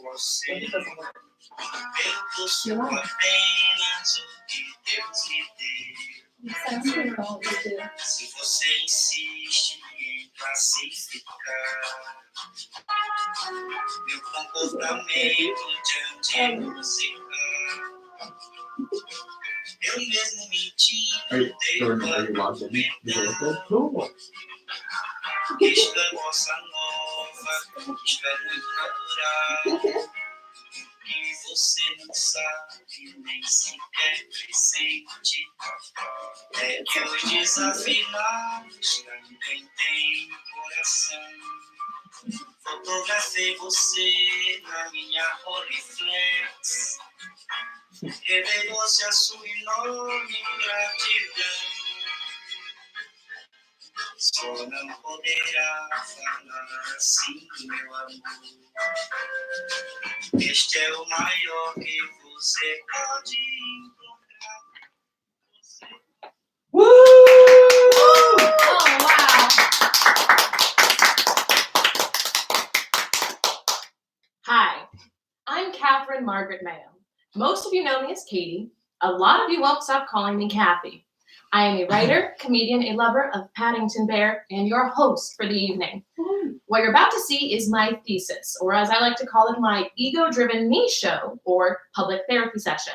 Você, eu possuo apenas o que Deus lhe deu. Se você insiste em classificar meu comportamento diante de música, eu mesmo mentindo devo argumentar. Isto é bossa nova, isto é muito natural. E você não sabe nem sequer presente. É que os desafinados também têm coração. Fotografei você na minha Rolleiflex. Revelou-se a sua enorme gratidão. Só não poderá falar assim, meu amor. Este é o maior que você pode encontrar. Woo! Oh, wow! Hi, I'm Catherine Margaret Mayo. Most of you know me as Katie. A lot of you won't stop calling me Kathy. I am a writer, comedian, a lover of Paddington Bear, and your host for the evening. What you're about to see is my thesis, or as I like to call it, my ego-driven me show, or public therapy session.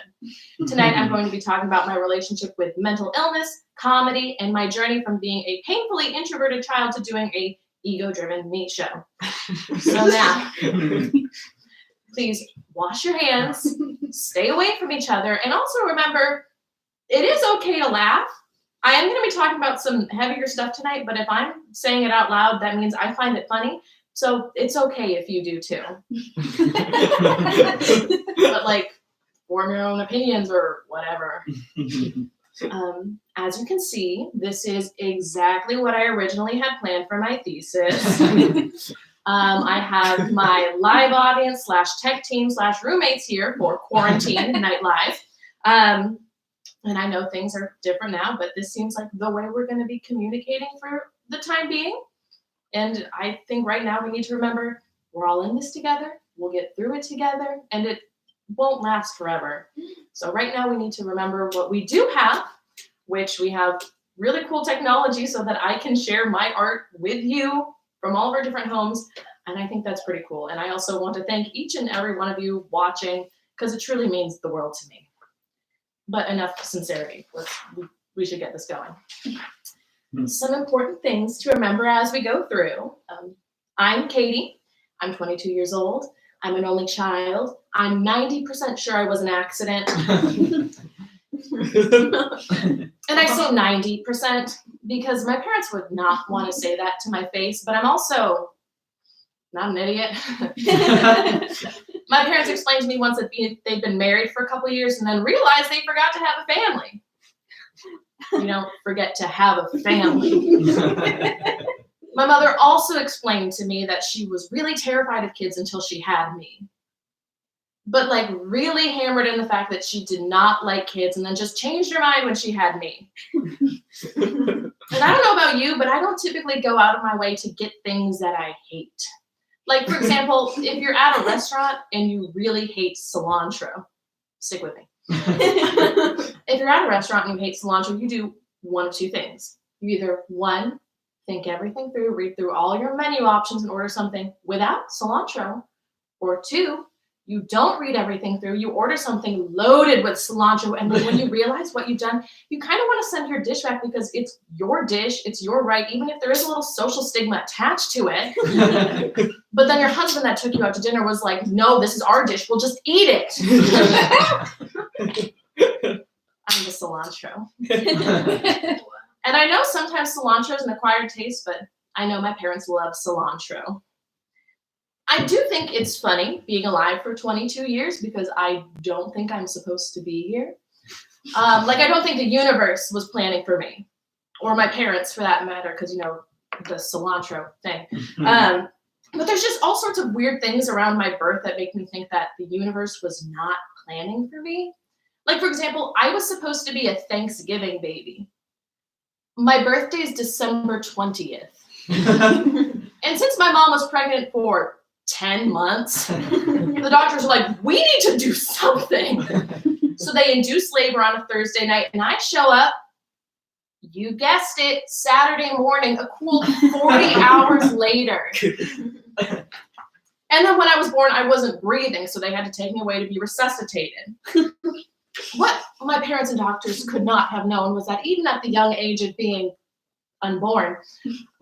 Tonight, I'm going to be talking about my relationship with mental illness, comedy, and my journey from being a painfully introverted child to doing a ego-driven me show. So now, please wash your hands, stay away from each other, and also remember, it is okay to laugh. I am going to be talking about some heavier stuff tonight, but if I'm saying it out loud, that means I find it funny. So it's okay if you do too. But like, form your own opinions or whatever. As you can see, this is exactly what I originally had planned for my thesis. I have my live audience / tech team / roommates here for Quarantine Night Live. And I know things are different now, but this seems like the way we're going to be communicating for the time being. And I think right now we need to remember we're all in this together. We'll get through it together, and it won't last forever. So right now we need to remember what we do have, which we have really cool technology so that I can share my art with you from all of our different homes. And I think that's pretty cool. And I also want to thank each and every one of you watching, because it truly means the world to me. But enough sincerity. We should get this going. Some important things to remember as we go through. I'm Katie. I'm 22 years old. I'm an only child. I'm 90% sure I was an accident. And I say 90% because my parents would not want to say that to my face, but I'm also not an idiot. My parents explained to me once that they'd been married for a couple of years and then realized they forgot to have a family. You don't forget to have a family. My mother also explained to me that she was really terrified of kids until she had me. But like really hammered in the fact that she did not like kids and then just changed her mind when she had me. And I don't know about you, but I don't typically go out of my way to get things that I hate. Like, for example, if you're at a restaurant and you really hate cilantro, stick with me. If you're at a restaurant and you hate cilantro, you do one of two things. You either, one, think everything through, read through all your menu options and order something without cilantro, or two, you don't read everything through, you order something loaded with cilantro, and then when you realize what you've done, you kind of want to send your dish back because it's your dish, it's your right, even if there is a little social stigma attached to it. But then your husband that took you out to dinner was like, no, this is our dish, we'll just eat it. I'm the cilantro. And I know sometimes cilantro is an acquired taste, but I know my parents love cilantro. I do think it's funny being alive for 22 years because I don't think I'm supposed to be here. I don't think the universe was planning for me, or my parents for that matter, because, you know, the cilantro thing. But there's just all sorts of weird things around my birth that make me think that the universe was not planning for me. Like, for example, I was supposed to be a Thanksgiving baby. My birthday is December 20th. And since my mom was pregnant for 10 months. The doctors were like, we need to do something. So they induce labor on a Thursday night, and I show up, you guessed it, Saturday morning, a cool 40 hours later. And then when I was born, I wasn't breathing, so they had to take me away to be resuscitated. What my parents and doctors could not have known was that even at the young age of being unborn,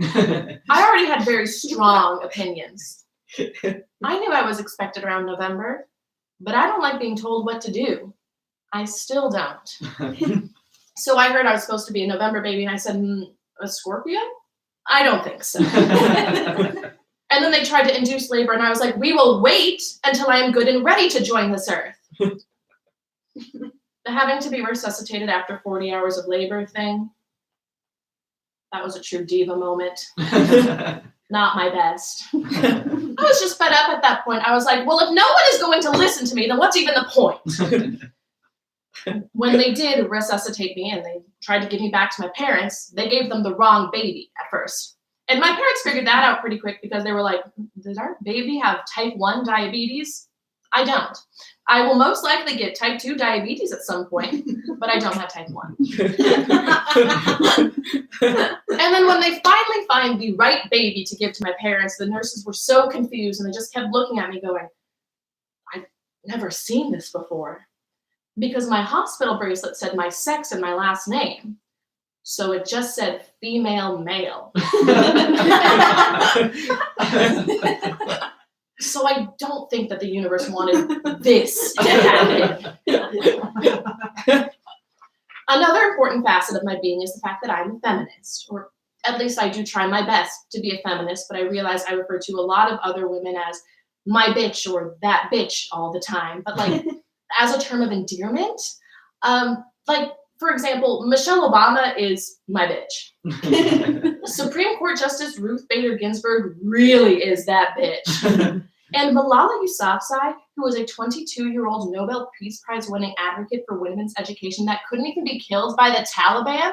I already had very strong opinions. I knew I was expected around November, but I don't like being told what to do. I still don't. So I heard I was supposed to be a November baby, and I said, a Scorpio? I don't think so. And then they tried to induce labor, and I was like, we will wait until I am good and ready to join this earth. The having to be resuscitated after 40 hours of labor thing, that was a true diva moment. Not my best. I was just fed up at that point. I was like, well, if no one is going to listen to me, then what's even the point? When they did resuscitate me and they tried to give me back to my parents, they gave them the wrong baby at first. And my parents figured that out pretty quick because they were like, does our baby have type 1 diabetes? I don't. I will most likely get type 2 diabetes at some point, but I don't have type 1. And then when they finally find the right baby to give to my parents, the nurses were so confused and they just kept looking at me going, I've never seen this before. Because my hospital bracelet said my sex and my last name. So it just said female male. So I don't think that the universe wanted this to happen. Another important facet of my being is the fact that I'm a feminist, or at least I do try my best to be a feminist, but I realize I refer to a lot of other women as my bitch or that bitch all the time. But like, as a term of endearment, like, for example, Michelle Obama is my bitch. Supreme Court Justice Ruth Bader Ginsburg really is that bitch. And Malala Yousafzai, who was a 22-year-old Nobel Peace Prize winning advocate for women's education that couldn't even be killed by the Taliban,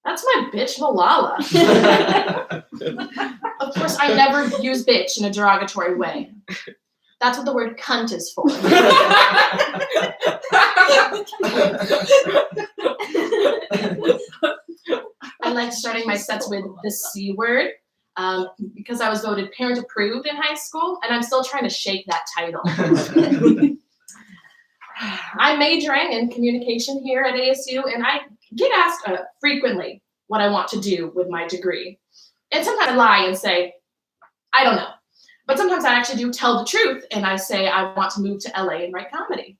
that's my bitch Malala. Of course, I never use bitch in a derogatory way. That's what the word cunt is for. I like starting my sets with the C word because I was voted parent approved in high school, and I'm still trying to shake that title. I'm majoring in communication here at ASU, and I get asked frequently what I want to do with my degree. And sometimes I lie and say, I don't know. But sometimes I actually do tell the truth, and I say I want to move to LA and write comedy.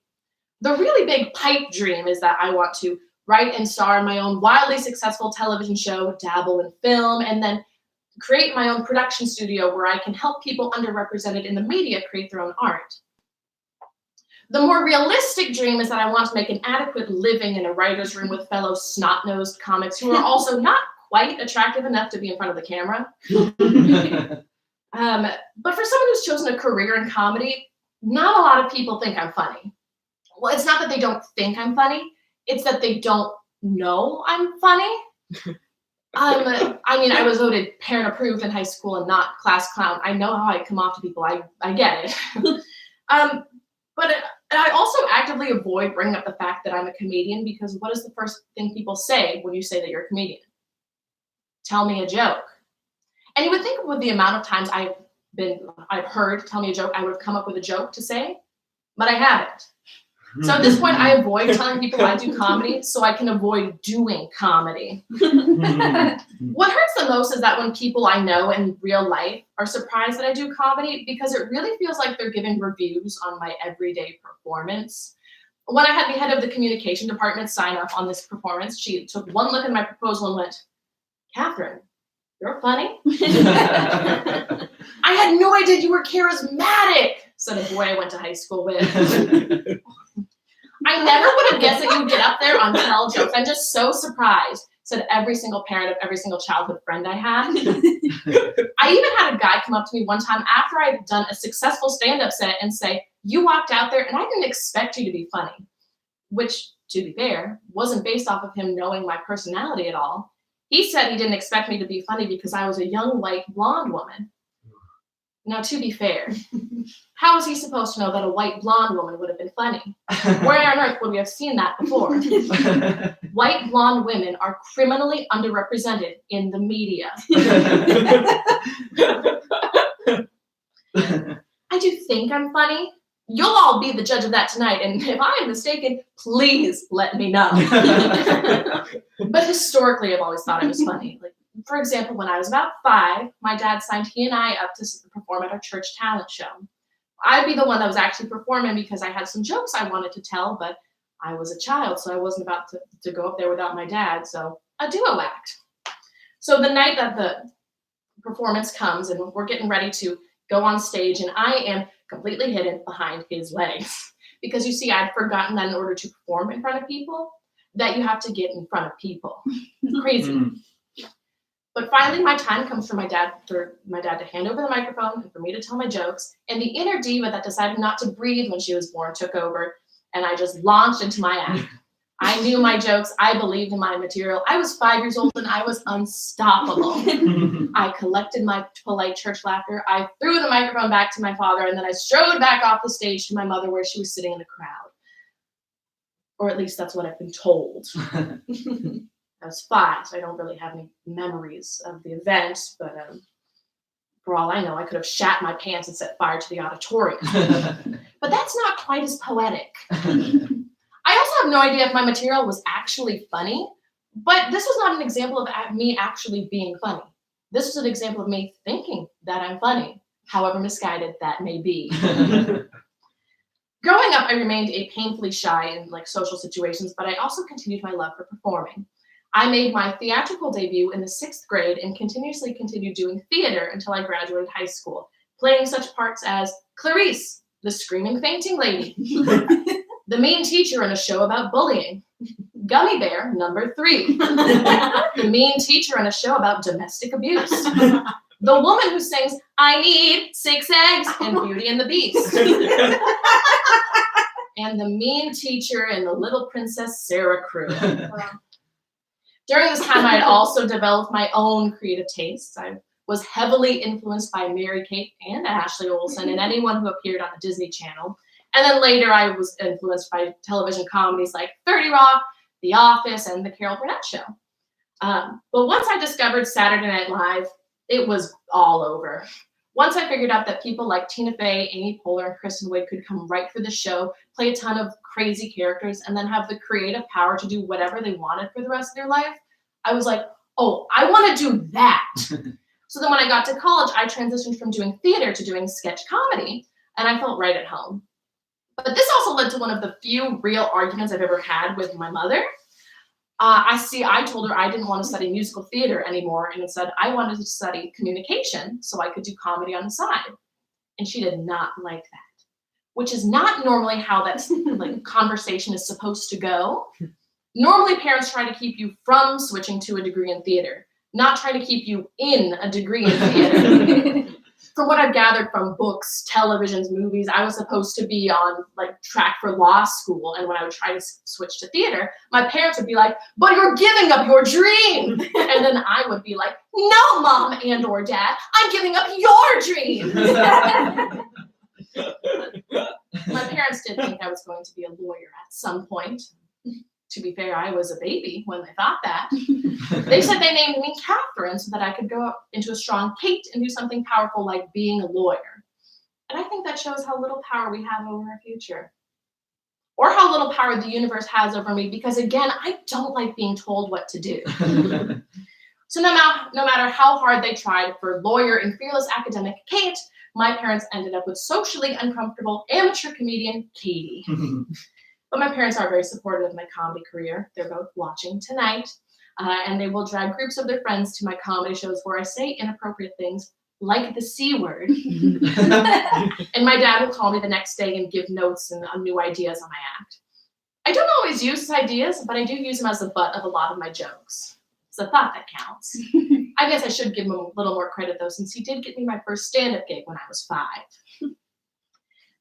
The really big pipe dream is that I want to write and star in my own wildly successful television show, dabble in film, and then create my own production studio where I can help people underrepresented in the media create their own art. The more realistic dream is that I want to make an adequate living in a writer's room with fellow snot-nosed comics who are also not quite attractive enough to be in front of the camera. But for someone who's chosen a career in comedy, not a lot of people think I'm funny. Well, it's not that they don't think I'm funny, it's that they don't know I'm funny. I mean, I was voted parent approved in high school and not class clown. I know how I come off to people, I get it. But I also actively avoid bringing up the fact that I'm a comedian because what is the first thing people say when you say that you're a comedian? Tell me a joke. And you would think with the amount of times I've heard tell me a joke, I would have come up with a joke to say, but I haven't. So at this point, I avoid telling people I do comedy so I can avoid doing comedy. What hurts the most is that when people I know in real life are surprised that I do comedy because it really feels like they're giving reviews on my everyday performance. When I had the head of the communication department sign off on this performance, she took one look at my proposal and went, "Catherine, you're funny." "I had no idea you were charismatic," said a boy I went to high school with. "I never would have guessed that you'd get up there on tell jokes. I'm just so surprised," said every single parent of every single childhood friend I had. I even had a guy come up to me one time after I had done a successful stand-up set and say, "You walked out there and I didn't expect you to be funny," which, to be fair, wasn't based off of him knowing my personality at all. He said he didn't expect me to be funny because I was a young, white, blonde woman. Now, to be fair, how was he supposed to know that a white blonde woman would have been funny? Where on earth would we have seen that before? White blonde women are criminally underrepresented in the media. I do think I'm funny. You'll all be the judge of that tonight, and if I am mistaken, please let me know. But historically, I've always thought I was funny. Like, for example, when I was about 5, my dad signed he and I up to perform at our church talent show. I'd be the one that was actually performing because I had some jokes I wanted to tell, but I was a child, so I wasn't about to go up there without my dad, so a duo act. So the night that the performance comes and we're getting ready to go on stage, and I am completely hidden behind his legs. Because you see, I'd forgotten that in order to perform in front of people, that you have to get in front of people. Crazy. But finally, my time comes for my dad to hand over the microphone and for me to tell my jokes. And the inner diva that decided not to breathe when she was born took over, and I just launched into my act. I knew my jokes. I believed in my material. I was 5 years old and I was unstoppable. I collected my polite church laughter. I threw the microphone back to my father, and then I strode back off the stage to my mother where she was sitting in the crowd. Or at least that's what I've been told. I was 5, so I don't really have any memories of the event, but for all I know, I could have shat my pants and set fire to the auditorium. But that's not quite as poetic. I also have no idea if my material was actually funny, but this was not an example of me actually being funny. This was an example of me thinking that I'm funny, however misguided that may be. Growing up, I remained painfully shy in social situations, but I also continued my love for performing. I made my theatrical debut in the 6th grade and continuously continued doing theater until I graduated high school, playing such parts as Clarice, the screaming fainting lady, the mean teacher in a show about bullying, Gummy Bear number 3, the mean teacher in a show about domestic abuse, the woman who sings "I need 6 eggs" in Beauty and the Beast, and the mean teacher in the Little Princess Sarah crew. During this time, I had also developed my own creative tastes. I was heavily influenced by Mary-Kate and Ashley Olsen and anyone who appeared on the Disney Channel. And then later, I was influenced by television comedies like 30 Rock, The Office, and The Carol Burnett Show. But once I discovered Saturday Night Live, it was all over. Once I figured out that people like Tina Fey, Amy Poehler, and Kristen Wiig could come right for the show, play a ton of crazy characters, and then have the creative power to do whatever they wanted for the rest of their life, I was like, oh, I want to do that. So then when I got to college, I transitioned from doing theater to doing sketch comedy, and I felt right at home. But this also led to one of the few real arguments I've ever had with my mother. I told her I didn't want to study musical theater anymore, and instead I wanted to study communication so I could do comedy on the side. And she did not like that, which is not normally how that conversation is supposed to go. Normally, parents try to keep you from switching to a degree in theater, not try to keep you in a degree in theater. From what I've gathered from books, televisions, movies, I was supposed to be on track for law school, and when I would try to switch to theater, my parents would be like, "But you're giving up your dream!" And then I would be like, "No, Mom and or Dad, I'm giving up your dream!" My parents did think I was going to be a lawyer at some point. To be fair, I was a baby when they thought that. They said they named me Catherine so that I could go into a strong Kate and do something powerful like being a lawyer. And I think that shows how little power we have over our future. Or how little power the universe has over me, because again, I don't like being told what to do. So no matter how hard they tried for lawyer and fearless academic Kate, my parents ended up with socially uncomfortable amateur comedian Katie. But my parents are very supportive of my comedy career. They're both watching tonight, and they will drag groups of their friends to my comedy shows where I say inappropriate things like the C word. And my dad will call me the next day and give notes and new ideas on my act. I don't always use his ideas, but I do use them as the butt of a lot of my jokes. It's the thought that counts. I guess I should give him a little more credit, though, since he did get me my first stand-up gig when I was 5.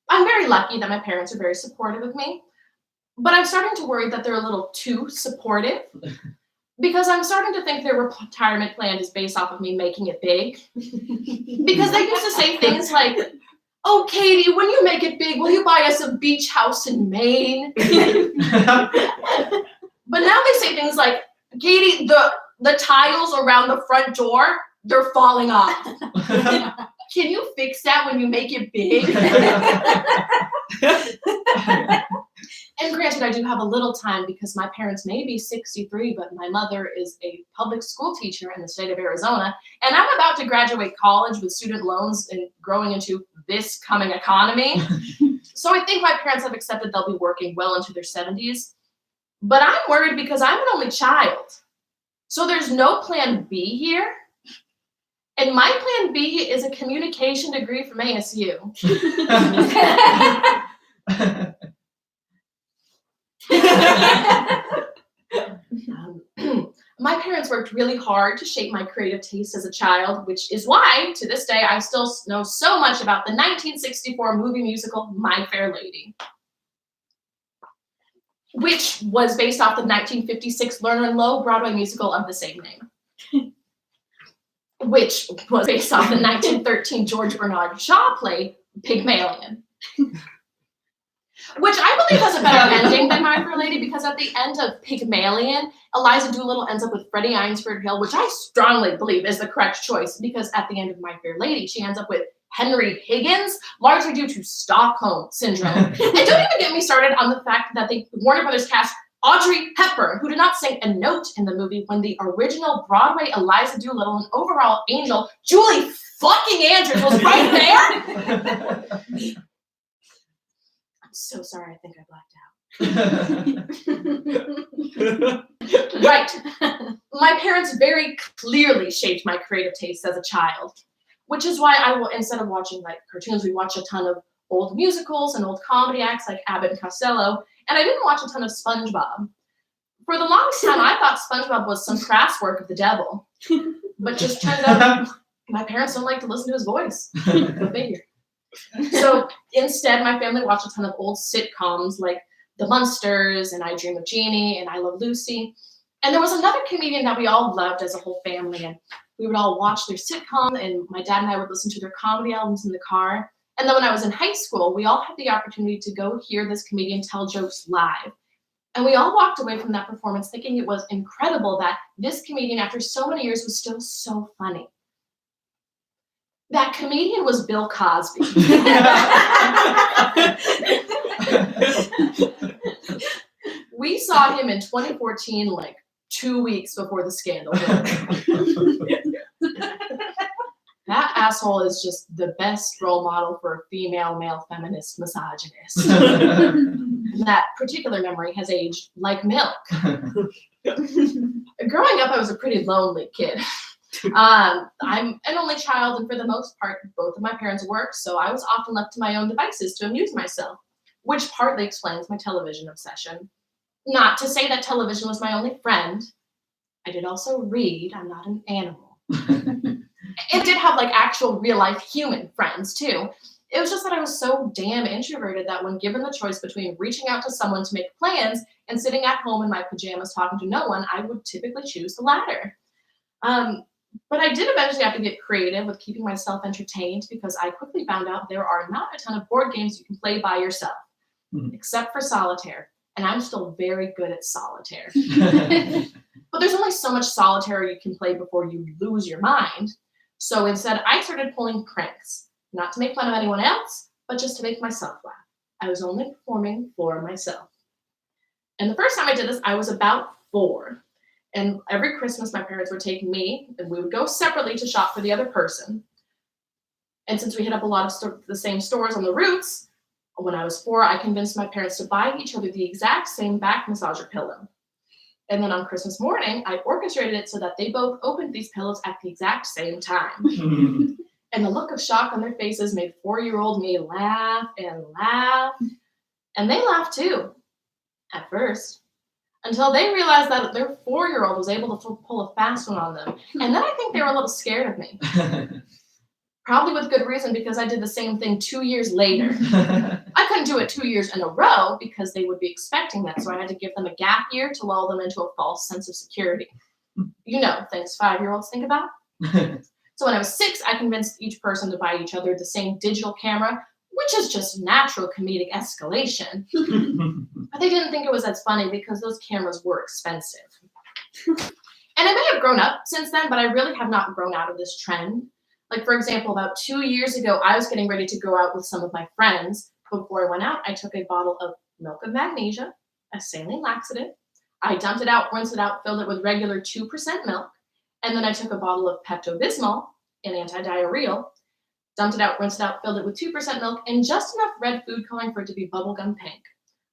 I'm very lucky that my parents are very supportive of me. But I'm starting to worry that they're a little too supportive. Because I'm starting to think their retirement plan is based off of me making it big. Because they used to say things like, "Oh, Katie, when you make it big, will you buy us a beach house in Maine?" But now they say things like, "Katie, the tiles around the front door, they're falling off. Can you fix that when you make it big?" And granted, I do have a little time because my parents may be 63, but my mother is a public school teacher in the state of Arizona, and I'm about to graduate college with student loans and growing into this coming economy. So I think my parents have accepted they'll be working well into their 70s. But I'm worried because I'm an only child. So there's no plan B here. And my plan B is a communication degree from ASU. My parents worked really hard to shape my creative taste as a child, which is why, to this day, I still know so much about the 1964 movie musical My Fair Lady, which was based off the 1956 Lerner and Loewe Broadway musical of the same name, which was based off the 1913 George Bernard Shaw play Pygmalion. Which I believe has a better ending than My Fair Lady, because at the end of Pygmalion, Eliza Doolittle ends up with Freddie Eynsford Hill, which I strongly believe is the correct choice, because at the end of My Fair Lady, she ends up with Henry Higgins, largely due to Stockholm Syndrome. And don't even get me started on the fact that the Warner Brothers cast Audrey Hepburn, who did not sing a note in the movie, when the original Broadway Eliza Doolittle and overall angel, Julie fucking Andrews, was right there. So sorry, I think I blacked out. Right. My parents very clearly shaped my creative tastes as a child, which is why I will, instead of watching like cartoons, we watch a ton of old musicals and old comedy acts like Abbott and Costello, and I didn't watch a ton of SpongeBob. For the longest time, I thought SpongeBob was some crass work of the devil, but just turns out my parents don't like to listen to his voice. Go figure. So instead, my family watched a ton of old sitcoms like The Munsters and I Dream of Jeannie and I Love Lucy. And there was another comedian that we all loved as a whole family, and we would all watch their sitcom, and my dad and I would listen to their comedy albums in the car. And then when I was in high school, we all had the opportunity to go hear this comedian tell jokes live. And we all walked away from that performance thinking it was incredible that this comedian, after so many years, was still so funny. That comedian was Bill Cosby. We saw him in 2014, like 2 weeks before the scandal. That asshole is just the best role model for a female, male feminist misogynist. That particular memory has aged like milk. Growing up, I was a pretty lonely kid. I'm an only child, and for the most part, both of my parents worked, so I was often left to my own devices to amuse myself, which partly explains my television obsession. Not to say that television was my only friend. I did also read. I'm not an animal. It did have like actual real life human friends too. It was just that I was so damn introverted that when given the choice between reaching out to someone to make plans and sitting at home in my pajamas talking to no one, I would typically choose the latter. But I did eventually have to get creative with keeping myself entertained, because I quickly found out there are not a ton of board games you can play by yourself, except for solitaire. And I'm still very good at solitaire. But there's only so much solitaire you can play before you lose your mind. So instead, I started pulling pranks, not to make fun of anyone else, but just to make myself laugh. I was only performing for myself. And the first time I did this, I was about 4. And every Christmas, my parents would take me, and we would go separately to shop for the other person. And since we hit up a lot of the same stores on the routes, when I was 4, I convinced my parents to buy each other the exact same back massager pillow. And then on Christmas morning, I orchestrated it so that they both opened these pillows at the exact same time. And the look of shock on their faces made 4-year-old me laugh and laugh. And they laughed too, at first, until they realized that their 4-year-old was able to pull a fast one on them. And then I think they were a little scared of me. Probably with good reason, because I did the same thing 2 years later. I couldn't do it 2 years in a row because they would be expecting that, so I had to give them a gap year to lull them into a false sense of security. You know, things 5-year-olds think about. So when I was 6, I convinced each person to buy each other the same digital camera, which is just natural comedic escalation. But they didn't think it was as funny because those cameras were expensive. And I may have grown up since then, but I really have not grown out of this trend. Like, for example, about 2 years ago, I was getting ready to go out with some of my friends. Before I went out, I took a bottle of milk of magnesia, a saline laxative. I dumped it out, rinsed it out, filled it with regular 2% milk. And then I took a bottle of Pepto-Bismol, an anti-diarrheal, dumped it out, rinsed it out, filled it with 2% milk, and just enough red food coloring for it to be bubblegum pink.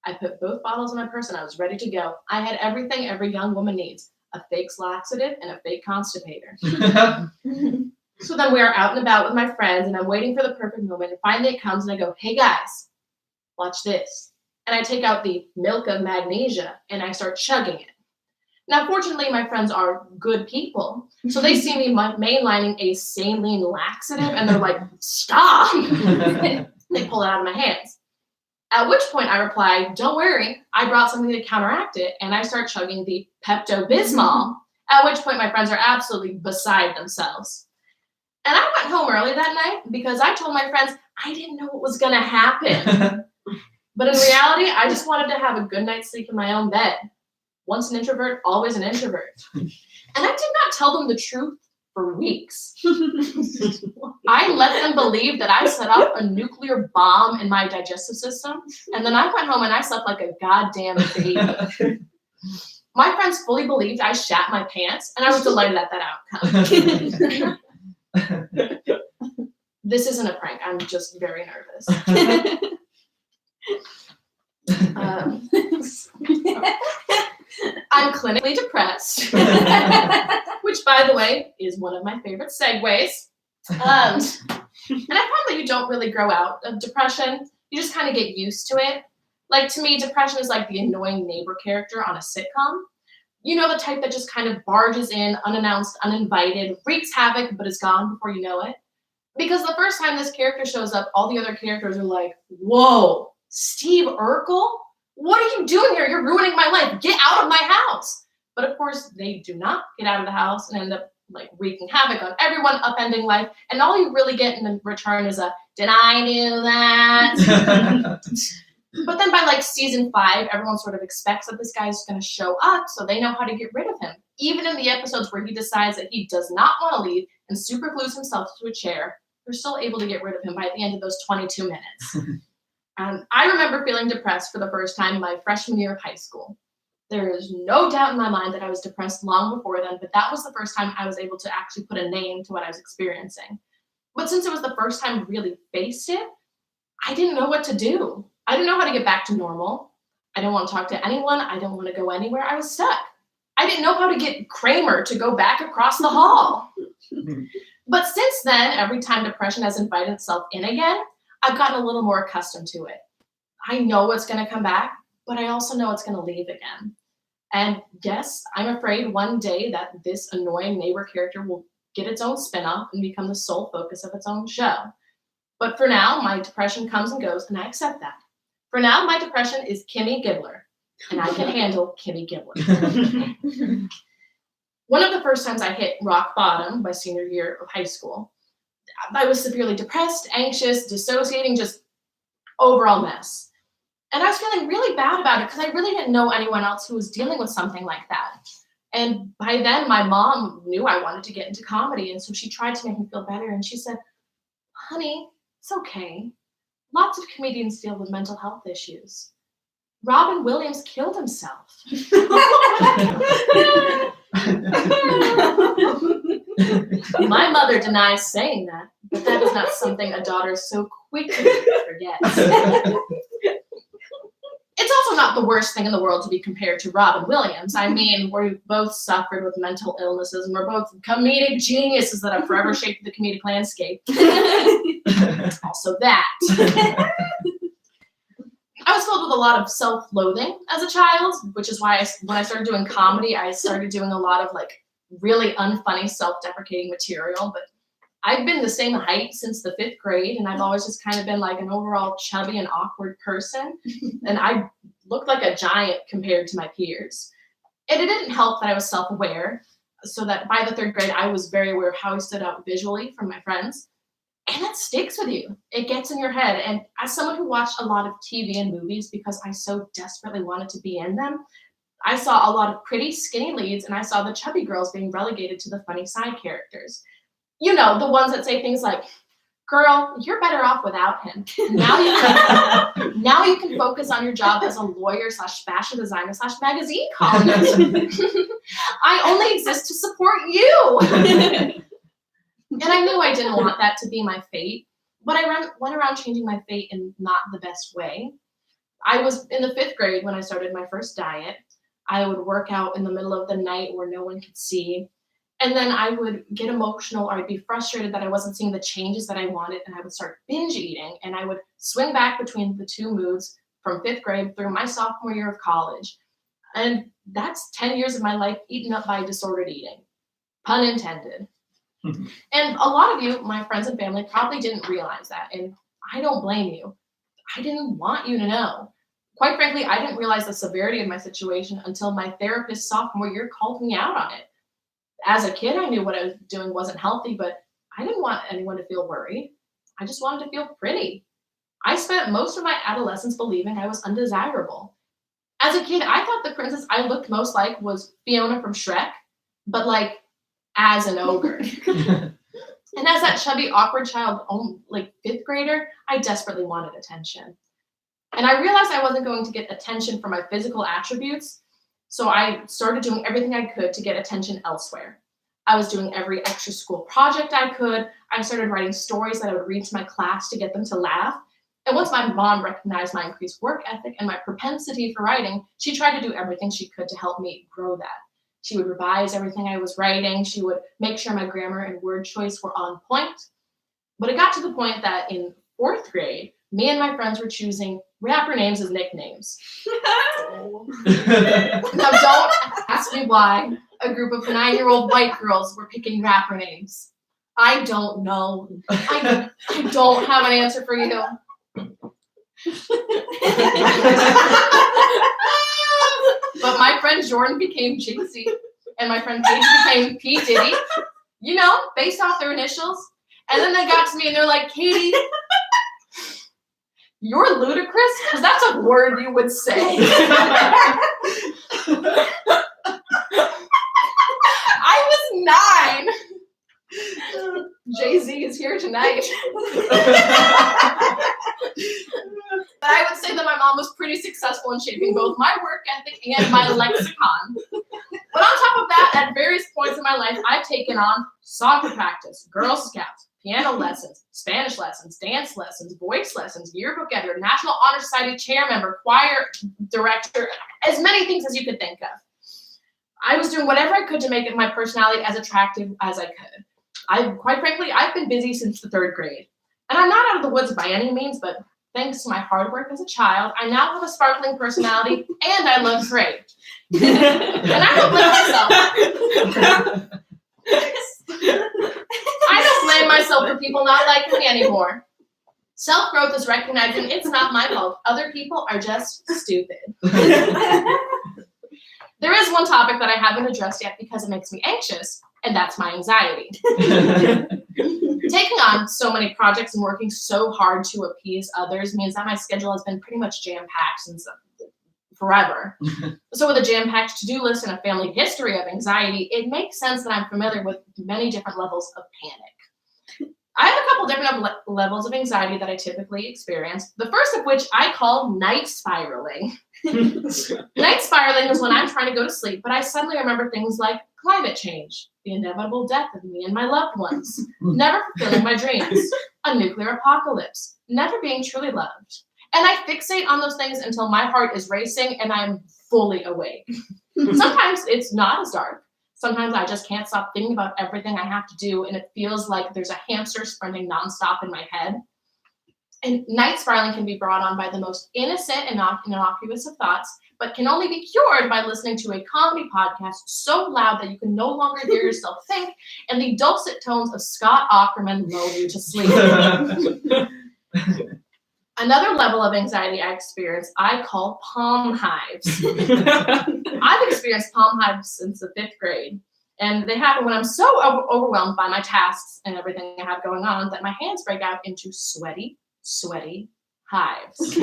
I put both bottles in my purse and I was ready to go. I had everything every young woman needs, a fake laxative and a fake constipator. So then we are out and about with my friends and I'm waiting for the perfect moment. And finally it comes and I go, hey guys, watch this. And I take out the milk of magnesia and I start chugging it. Now, fortunately, my friends are good people. So they see me mainlining a saline laxative and they're like, stop. They pull it out of my hands. At which point I reply, don't worry, I brought something to counteract it. And I start chugging the Pepto-Bismol, at which point my friends are absolutely beside themselves. And I went home early that night because I told my friends I didn't know what was going to happen. But in reality, I just wanted to have a good night's sleep in my own bed. Once an introvert, always an introvert. And I did not tell them the truth for weeks. I let them believe that I set off a nuclear bomb in my digestive system. And then I went home and I slept like a goddamn baby. My friends fully believed I shat my pants, and I was delighted at that outcome. This isn't a prank. I'm just very nervous. I'm clinically depressed, which, by the way, is one of my favorite segues. And I found that you don't really grow out of depression. You just kind of get used to it. Like, to me, depression is like the annoying neighbor character on a sitcom. You know, the type that just kind of barges in, unannounced, uninvited, wreaks havoc, but is gone before you know it. Because the first time this character shows up, all the other characters are like, whoa, Steve Urkel? What are you doing here? You're ruining my life. Get out of my house. But of course, they do not get out of the house and end up like wreaking havoc on everyone, upending life. And all you really get in return is a, did I do that? But then by like season 5, everyone sort of expects that this guy's going to show up, so they know how to get rid of him. Even in the episodes where he decides that he does not want to leave and superglues himself to a chair, they're still able to get rid of him by the end of those 22 minutes. I remember feeling depressed for the first time my freshman year of high school. There is no doubt in my mind that I was depressed long before then, but that was the first time I was able to actually put a name to what I was experiencing. But since it was the first time I really faced it, I didn't know what to do. I didn't know how to get back to normal. I didn't want to talk to anyone. I didn't want to go anywhere. I was stuck. I didn't know how to get Kramer to go back across the hall. But since then, every time depression has invited itself in again, I've gotten a little more accustomed to it. I know it's going to come back, but I also know it's going to leave again. And yes, I'm afraid one day that this annoying neighbor character will get its own spin-off and become the sole focus of its own show. But for now, my depression comes and goes, and I accept that. For now, my depression is Kimmy Gibbler, and I can handle Kimmy Gibbler. One of the first times I hit rock bottom, my senior year of high school, I was severely depressed, anxious, dissociating, just overall mess. And I was feeling really bad about it because I really didn't know anyone else who was dealing with something like that. And by then, my mom knew I wanted to get into comedy, and so she tried to make me feel better, and she said, honey, it's okay. Lots of comedians deal with mental health issues. Robin Williams killed himself. My mother denies saying that, but that is not something a daughter so quickly forgets. It's also not the worst thing in the world to be compared to Robin Williams. I mean, we both suffered with mental illnesses, and we're both comedic geniuses that have forever shaped the comedic landscape. Also that. I was filled with a lot of self-loathing as a child, which is why when I started doing comedy, I started doing a lot of like really unfunny, self-deprecating material. But I've been the same height since the 5th grade, and I've always just kind of been like an overall chubby and awkward person. And I looked like a giant compared to my peers. And it didn't help that I was self-aware. so that by the 3rd grade, I was very aware of how I stood out visually from my friends. And that sticks with you. It gets in your head. And as someone who watched a lot of TV and movies because I so desperately wanted to be in them, I saw a lot of pretty skinny leads, and I saw the chubby girls being relegated to the funny side characters. You know, the ones that say things like, girl, you're better off without him. Now you can focus on your job as a lawyer / fashion designer / magazine columnist. I only exist to support you. And I knew I didn't want that to be my fate, but I went around changing my fate in not the best way. I was in the 5th grade when I started my first diet. I would work out in the middle of the night where no one could see. And then I would get emotional, or I'd be frustrated that I wasn't seeing the changes that I wanted, and I would start binge eating, and I would swing back between the 2 moods from 5th grade through my sophomore year of college. And that's 10 years of my life eaten up by disordered eating. Pun intended. And a lot of you, my friends and family, probably didn't realize that, and I don't blame you. I didn't want you to know. Quite frankly, I didn't realize the severity of my situation until my therapist sophomore year called me out on it. As a kid, I knew what I was doing wasn't healthy, but I didn't want anyone to feel worried. I just wanted to feel pretty. I spent most of my adolescence believing I was undesirable. As a kid, I thought the princess I looked most like was Fiona from Shrek, but like as an ogre. And as that chubby, awkward child, like 5th grader, I desperately wanted attention. And I realized I wasn't going to get attention from my physical attributes, so I started doing everything I could to get attention elsewhere. I was doing every extra school project I could. I started writing stories that I would read to my class to get them to laugh. And once my mom recognized my increased work ethic and my propensity for writing, she tried to do everything she could to help me grow that. She would revise everything I was writing. She would make sure my grammar and word choice were on point. But it got to the point that in 4th grade, me and my friends were choosing rapper names as nicknames. Now, don't ask me why a group of 9-year-old white girls were picking rapper names. I don't know. I don't have an answer for you. But my friend Jordan became Jay-Z, and my friend Paige became P. Diddy, you know, based off their initials. And then they got to me and they're like, Katie, you're ludicrous? Because that's a word you would say. I was 9. Jay-Z is here tonight. But I would say that my mom was pretty successful in shaping both my work ethic and my lexicon. But on top of that, at various points in my life, I've taken on soccer practice, Girl Scouts, piano lessons, Spanish lessons, dance lessons, voice lessons, yearbook editor, National Honor Society chair member, choir director, as many things as you could think of. I was doing whatever I could to make my personality as attractive as I could. Quite frankly, I've been busy since the 3rd grade. And I'm not out of the woods by any means, but thanks to my hard work as a child, I now have a sparkling personality and I look great. And I don't blame myself. I don't blame myself for people not liking me anymore. Self-growth is recognizing it's not my fault. Other people are just stupid. There is one topic that I haven't addressed yet because it makes me anxious, and that's my anxiety. Taking on so many projects and working so hard to appease others means that my schedule has been pretty much jam-packed since forever. So with a jam-packed to-do list and a family history of anxiety, it makes sense that I'm familiar with many different levels of panic. I have a couple different levels of anxiety that I typically experience, the first of which I call night spiraling. Night spiraling is when I'm trying to go to sleep, but I suddenly remember things like climate change, the inevitable death of me and my loved ones, never fulfilling my dreams, a nuclear apocalypse, never being truly loved. And I fixate on those things until my heart is racing and I'm fully awake. Sometimes it's not as dark. Sometimes I just can't stop thinking about everything I have to do, and it feels like there's a hamster sprinting nonstop in my head. And night spiraling can be brought on by the most innocent and innocuous of thoughts, but can only be cured by listening to a comedy podcast so loud that you can no longer hear yourself think, and the dulcet tones of Scott Aukerman lull you to sleep. Another level of anxiety I experience, I call palm hives. I've experienced palm hives since the 5th grade. And they happen when I'm so overwhelmed by my tasks and everything I have going on that my hands break out into sweaty hives.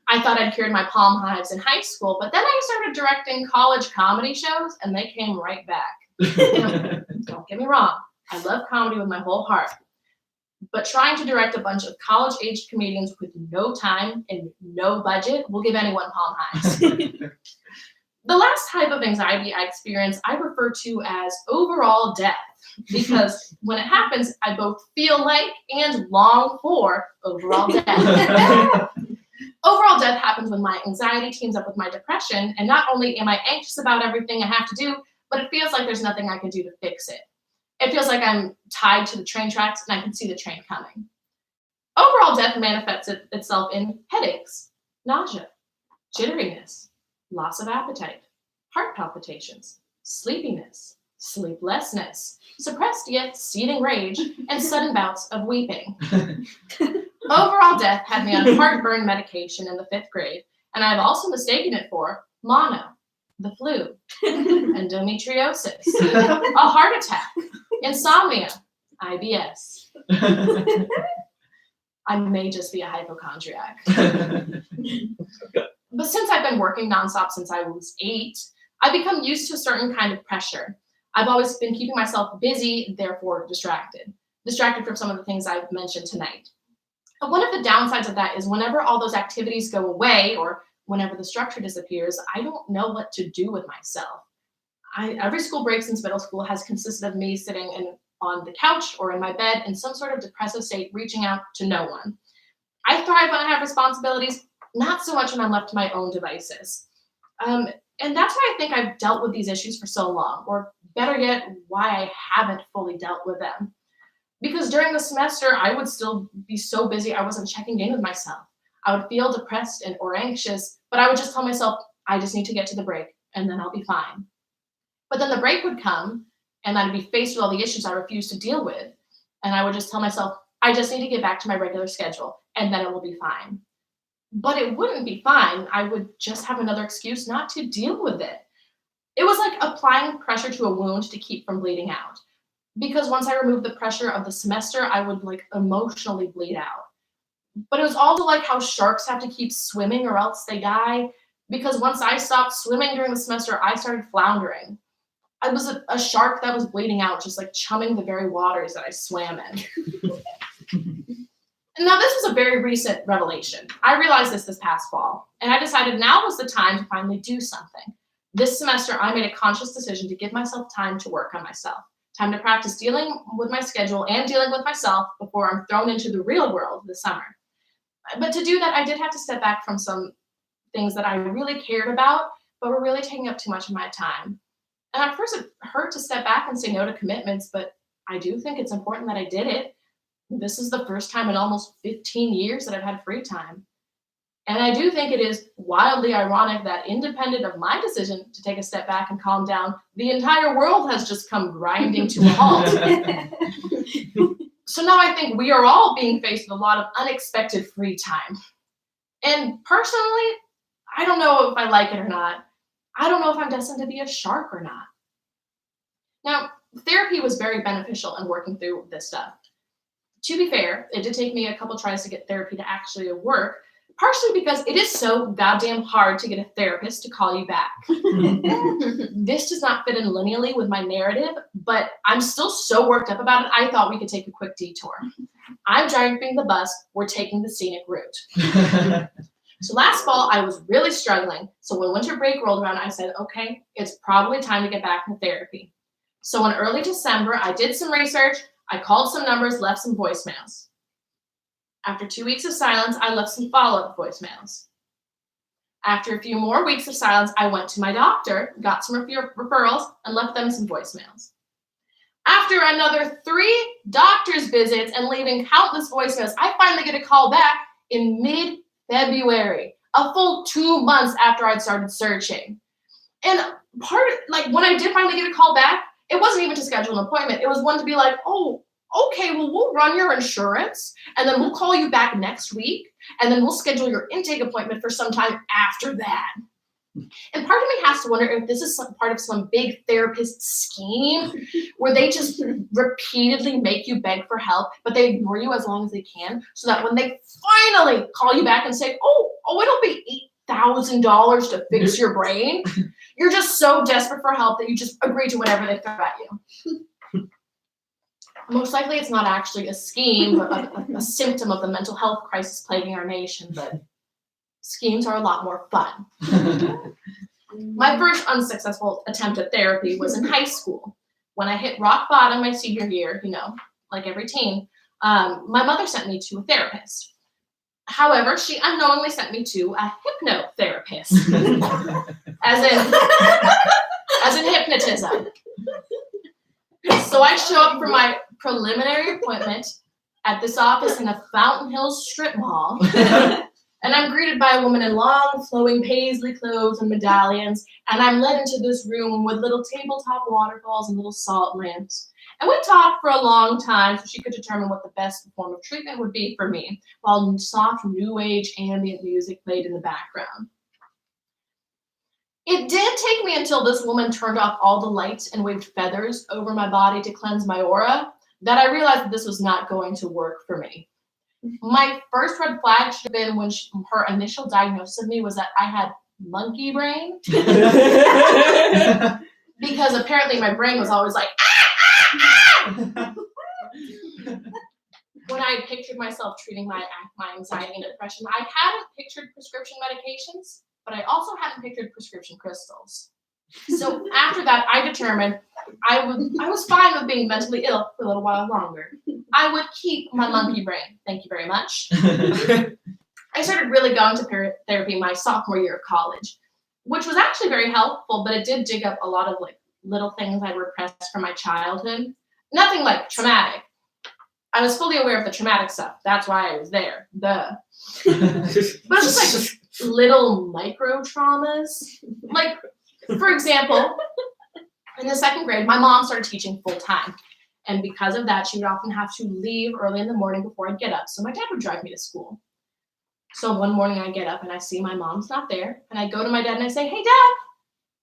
I thought I'd cured my palm hives in high school, but then I started directing college comedy shows and they came right back. Don't get me wrong, I love comedy with my whole heart. But trying to direct a bunch of college-aged comedians with no time and no budget will give anyone palm hives. The last type of anxiety I experience, I refer to as overall death, because when it happens, I both feel like and long for overall death. Overall death happens when my anxiety teams up with my depression, and not only am I anxious about everything I have to do, but it feels like there's nothing I can do to fix it. It feels like I'm tied to the train tracks and I can see the train coming. Overall death manifests itself in headaches, nausea, jitteriness, loss of appetite, heart palpitations, sleepiness, sleeplessness, suppressed yet seething rage, and sudden bouts of weeping. Overall death had me on heartburn medication in the 5th grade, and I've also mistaken it for mono, the flu, endometriosis, a heart attack, insomnia, IBS. I may just be a hypochondriac. But since I've been working nonstop since I was 8, I've become used to a certain kind of pressure. I've always been keeping myself busy, therefore distracted from some of the things I've mentioned tonight. But one of the downsides of that is whenever all those activities go away or whenever the structure disappears, I don't know what to do with myself. Every school break since middle school has consisted of me sitting on the couch or in my bed in some sort of depressive state, reaching out to no one. I thrive when I have responsibilities, not so much when I'm left to my own devices. And that's why I think I've dealt with these issues for so long, or better yet, why I haven't fully dealt with them. Because during the semester, I would still be so busy I wasn't checking in with myself. I would feel depressed or anxious, but I would just tell myself, I just need to get to the break, and then I'll be fine. But then the break would come, and I'd be faced with all the issues I refused to deal with, and I would just tell myself, I just need to get back to my regular schedule, and then it will be fine. But it wouldn't be fine. I would just have another excuse not to deal with it. It was like applying pressure to a wound to keep from bleeding out. Because once I removed the pressure of the semester, I would emotionally bleed out. But it was also like how sharks have to keep swimming or else they die. Because once I stopped swimming during the semester, I started floundering. I was a shark that was bleeding out, just chumming the very waters that I swam in. Now, this was a very recent revelation. I realized this past fall, and I decided now was the time to finally do something. This semester, I made a conscious decision to give myself time to work on myself, time to practice dealing with my schedule and dealing with myself before I'm thrown into the real world this summer. But to do that, I did have to step back from some things that I really cared about, but were really taking up too much of my time. And at first, it hurt to step back and say no to commitments, but I do think it's important that I did it. This is the first time in almost 15 years that I've had free time. And I do think it is wildly ironic that independent of my decision to take a step back and calm down, the entire world has just come grinding to a halt. So now I think we are all being faced with a lot of unexpected free time. And personally, I don't know if I like it or not. I don't know if I'm destined to be a shark or not. Now, therapy was very beneficial in working through this stuff. To be fair, it did take me a couple tries to get therapy to actually work, partially because it is so goddamn hard to get a therapist to call you back. This does not fit in linearly with my narrative, but I'm still so worked up about it, I thought we could take a quick detour. I'm driving the bus, we're taking the scenic route. So last fall, I was really struggling, so when winter break rolled around, I said, okay, it's probably time to get back into therapy. So in early December, I did some research, I called some numbers, left some voicemails. After 2 weeks of silence, I left some follow-up voicemails. After a few more weeks of silence, I went to my doctor, got some referrals, and left them some voicemails. After another 3 doctor's visits and leaving countless voicemails, I finally get a call back in mid-February, a full 2 months after I'd started searching. And when I did finally get a call back, it wasn't even to schedule an appointment. It was one to be like, oh, okay, well, we'll run your insurance, and then we'll call you back next week, and then we'll schedule your intake appointment for some time after that. And part of me has to wonder if this is part of some big therapist scheme where they just repeatedly make you beg for help, but they ignore you as long as they can, so that when they finally call you back and say, oh, it'll be $8,000 to fix your brain, you're just so desperate for help that you just agree to whatever they throw at you. Most likely it's not actually a scheme, but a symptom of the mental health crisis plaguing our nation, but schemes are a lot more fun. My first unsuccessful attempt at therapy was in high school. When I hit rock bottom my senior year, like every teen, my mother sent me to a therapist. However, she unknowingly sent me to a hypnotherapist, as in hypnotism. So I show up for my preliminary appointment at this office in a Fountain Hills strip mall. And I'm greeted by a woman in long, flowing paisley clothes and medallions, and I'm led into this room with little tabletop waterfalls and little salt lamps. And we talked for a long time so she could determine what the best form of treatment would be for me, while soft new age ambient music played in the background. It did take me until this woman turned off all the lights and waved feathers over my body to cleanse my aura that I realized that this was not going to work for me. My first red flag should have been when her initial diagnosis of me was that I had monkey brain. Because apparently my brain was always like, When I had pictured myself treating my anxiety and depression, I hadn't pictured prescription medications, but I also hadn't pictured prescription crystals. So after that, I determined I was fine with being mentally ill for a little while longer. I would keep my monkey brain. Thank you very much. I started really going to therapy my sophomore year of college, which was actually very helpful, but it did dig up a lot of little things I repressed from my childhood. Nothing traumatic. I was fully aware of the traumatic stuff. That's why I was there. Duh. But it's just little micro traumas. For example, in the second grade, my mom started teaching full time. And because of that, she would often have to leave early in the morning before I'd get up. So my dad would drive me to school. So one morning I get up and I see my mom's not there. And I go to my dad and I say, hey, Dad,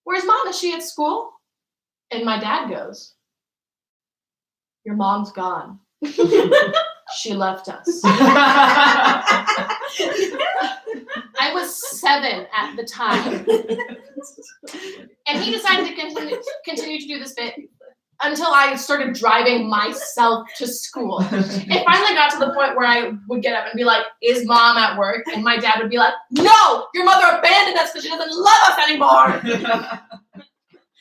where's Mom? Is she at school? And my dad goes, your mom's gone. She left us. I was 7 at the time. And he decided to continue to do this bit until I started driving myself to school. It finally got to the point where I would get up and be like, is Mom at work? And my dad would be like, no, your mother abandoned us because she doesn't love us anymore.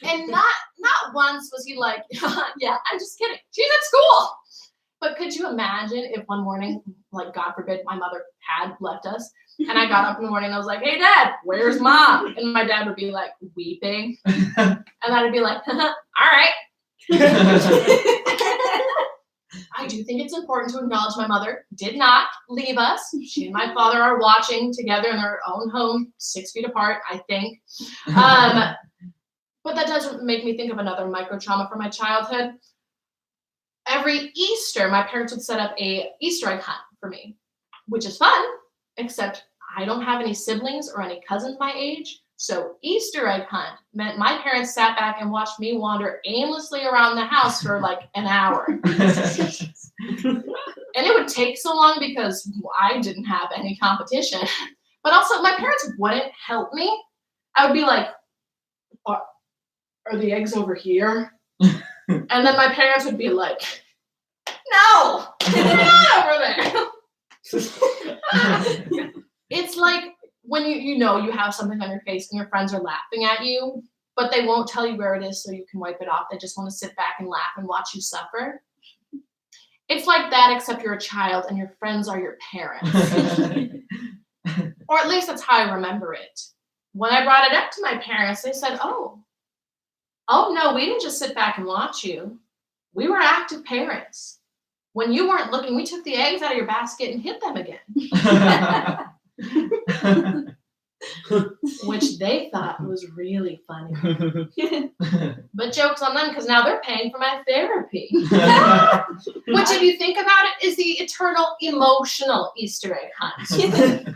And not once was he like, yeah, I'm just kidding. She's at school. But could you imagine if one morning, God forbid, my mother had left us, and I got up in the morning and I was like, hey, Dad, where's Mom? And my dad would be weeping. And I'd be like, all right. I do think it's important to acknowledge my mother did not leave us. She and my father are watching together in their own home, 6 feet apart, I think. But that does make me think of another micro trauma from my childhood. Every Easter, my parents would set up a Easter egg hunt for me, which is fun, except I don't have any siblings or any cousins my age. So Easter egg hunt meant my parents sat back and watched me wander aimlessly around the house for an hour. And it would take so long because I didn't have any competition. But also, my parents wouldn't help me. I would be like, are the eggs over here? And then my parents would be like, no, they're not over there. It's like when you have something on your face and your friends are laughing at you, but they won't tell you where it is so you can wipe it off. They just want to sit back and laugh and watch you suffer. It's like that, except you're a child and your friends are your parents. Or at least that's how I remember it. When I brought it up to my parents, they said, oh no, we didn't just sit back and watch you. We were active parents. When you weren't looking, we took the eggs out of your basket and hid them again. Which they thought was really funny. But joke's on them because now they're paying for my therapy. Which, if you think about it, is the eternal emotional Easter egg hunt.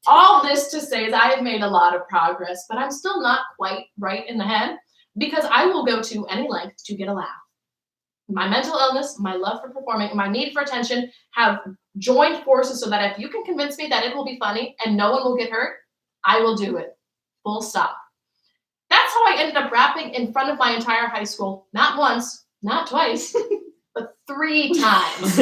All this to say is I have made a lot of progress, but I'm still not quite right in the head because I will go to any length to get a laugh. My mental illness, my love for performing, my need for attention have joined forces so that if you can convince me that it will be funny and no one will get hurt, I will do it. Full stop. That's how I ended up rapping in front of my entire high school, not once, not twice, but 3 times.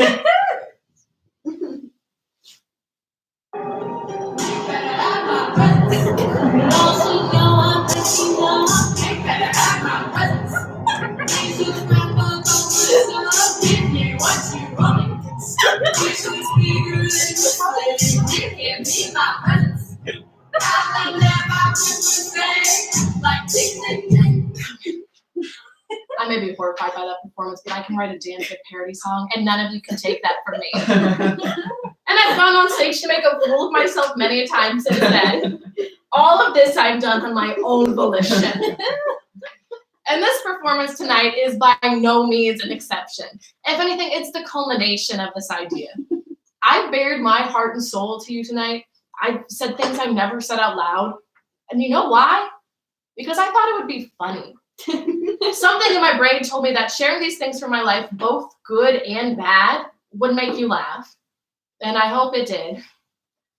I may be horrified by that performance, but I can write a damn good parody song, and none of you can take that from me. And I've gone on stage to make a fool of myself many a time since then. All of this I've done on my own volition. And this performance tonight is by no means an exception. If anything, it's the culmination of this idea. I've bared my heart and soul to you tonight. I've said things I've never said out loud. And you know why? Because I thought it would be funny. Something in my brain told me that sharing these things from my life, both good and bad, would make you laugh. And I hope it did.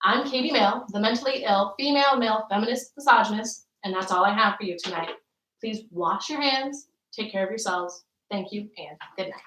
I'm Katie Mail, the mentally ill, female, male, feminist, misogynist, and that's all I have for you tonight. Please wash your hands, take care of yourselves. Thank you, and good night.